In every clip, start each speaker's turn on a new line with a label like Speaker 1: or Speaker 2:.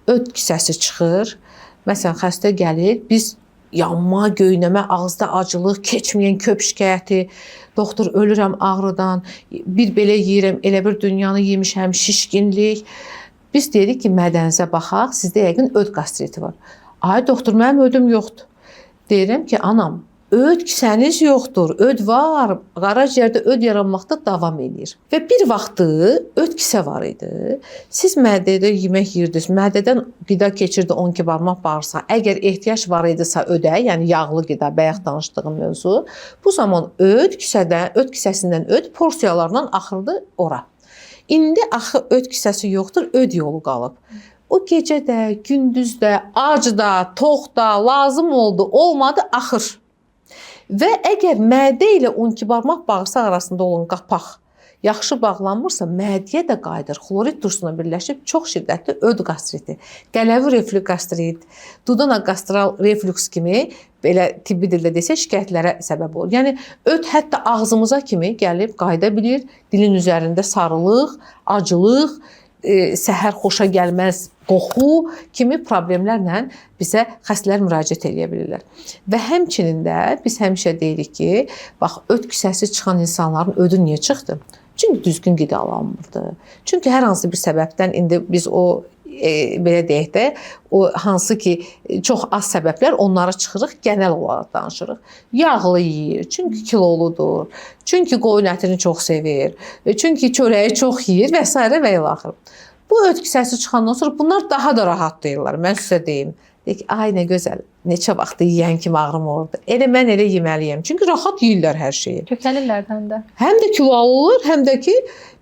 Speaker 1: öd kisəsi çıxır. Məsələn, xəstə gəlir, biz yanma, göynəmə, ağızda acılıq, keçməyən köp şikayəti, doktor ölürəm ağrıdan, bir belə yeyirəm, elə bir dünyanı yemişəm, şişkinlik. Biz deyirik ki, mədənizə baxaq, sizdə yəqin öd qastriti var. Ay doktor, mənim ödüm yoxdur. Deyirəm ki, anam, öd kisəniz yoxdur, öd var, qaraciyərdə öd yaranmaqda davam edir. Və bir vaxtı öd kisə var idi. Siz mədədə yemək yeyirdiniz, mədədən qida keçirdi 12 barmaq bağırsağa. Əgər ehtiyac var idisə ödə, yəni yağlı qida, bayaq danışdığım mövzu, bu zaman öd kisəsindən öd porsiyalarla axırdı ora. İndi axı öd kisəsi yoxdur, öd yolu qalıb. O gecə də, gündüz də, ac da, tox da, lazım oldu, olmadı, axır. Və əgər mədə ilə 12 barmaq bağırsaq arasında olan qapaq yaxşı bağlanmırsa, mədiyə də qayıdır. Xlorid turşusuna birləşib çox şiddətli öd qastriti, qələvi reflük qastrit, duodenogastral reflüks kimi belə tibbi dildə desə şikayətlərə səbəb olur. Yəni öd hətta ağzımıza kimi gəlib qayıda bilir. Dilin üzərində sarılıq, acılıq, səhər xoşa gəlməz qoxu kimi problemlərlə bizə xəstələr müraciət edə bilirlər. Və həmçinin də biz həmişə deyirik ki, bax öd kisəsi çıxan insanların ödü niyə çıxdı? Çünki düzgün qidalanmırdı. Çünki hər hansı bir səbəbdən indi biz o belə deyək də, o hansı ki çox az səbəblər onları çıxırıq, genel olaraq danışırıq. Yağlı yeyir, çünki kiloludur, çünki qoyun ətini çox sevir, çünki çörəyi çox yeyir və s. və ilaxır. Bu öd kisəsi çıxandan sonra bunlar daha da rahatlayırlar. Mən sizə deyim. Deyək ki, ay nə gözəl, neçə vaxt yeyən kimi ağrım olurdu. Elə mən elə yeməliyəm. Çünki rahat yeyirlər hər şeyi.
Speaker 2: Köklənirlərdən də.
Speaker 1: Həm də kilo alırlar, həm də ki,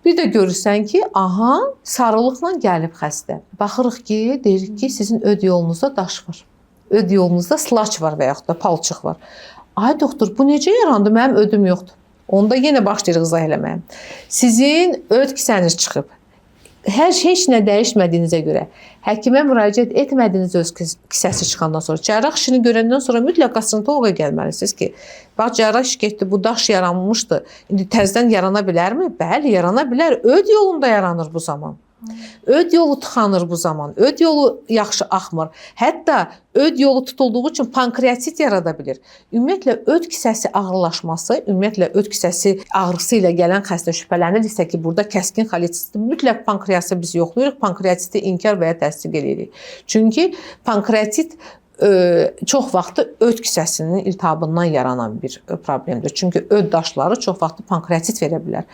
Speaker 1: bir də görürsən ki, aha, sarılıqla gəlib xəstə. Baxırıq ki, deyirik ki, sizin öd yolunuzda daş var. Öd yolunuzda slaç var və yaxud da palçıq var. Ay doktor, bu necə yarandı? Mənim ödüm yoxdur. Onda yenə başlayırıq izah eləməyə. Sizin öd kisəniz çıxıb. Hər şey heç nə dəyişmədiyinizə görə, həkimə müraciət etmədiyiniz öz kisəsi çıxandan sonra, cərrah işini görəndən sonra mütləq qastrentoloqa gəlməlisiniz ki, bax cərrah iş getdi, bu daş yaranmışdı, indi təzədən yarana bilərmi? Bəli, yarana bilər. Öd yolunda yaranır bu zaman. Öd yolu tıxanır bu zaman. Öd yolu yaxşı axmır. Hətta öd yolu tutulduğu üçün pankreatit yarada bilir. Ümumiyyətlə öd kisəsi ağırlaşması, ümumiyyətlə öd kisəsi ağrısı ilə gələn xəstə şübhələnirsə ki, burada kəskin xolestitdir, mütləq pankreası biz yoxlayırıq, pankreatiti inkar və ya təsdiq edirik. Çünki pankreatit çox vaxtı öd kisəsinin iltihabından yaranan bir problemdir. Çünki öd daşları çox vaxtı pankreatit verə bilər.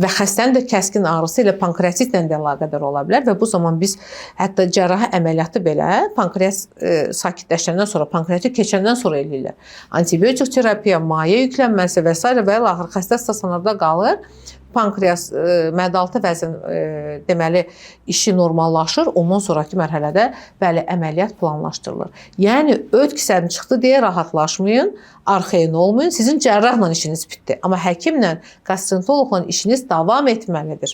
Speaker 1: Və xəstənin də kəskin ağrısı ilə pankreatitlə də əlaqədar ola bilər və bu zaman biz hətta cərrahi əməliyyatı belə pankreas sakitləşəndən sonra, pankreatit keçəndən sonra eləyirlər. Antibiotik terapiya, maye yüklənməsi və s. və axır xəstə stasionarda qalır. Pankreas, mədaltı vəzin deməli işi normallaşır. Ondan sonraki mərhələdə bəli əməliyyat planlaşdırılır. Yəni öd kisənin çıxdı deyə rahatlaşmayın, arxayın olmayın. Sizin cərrahla işiniz bitdi. Amma həkimlə, qastrentoloqla işiniz davam etməlidir.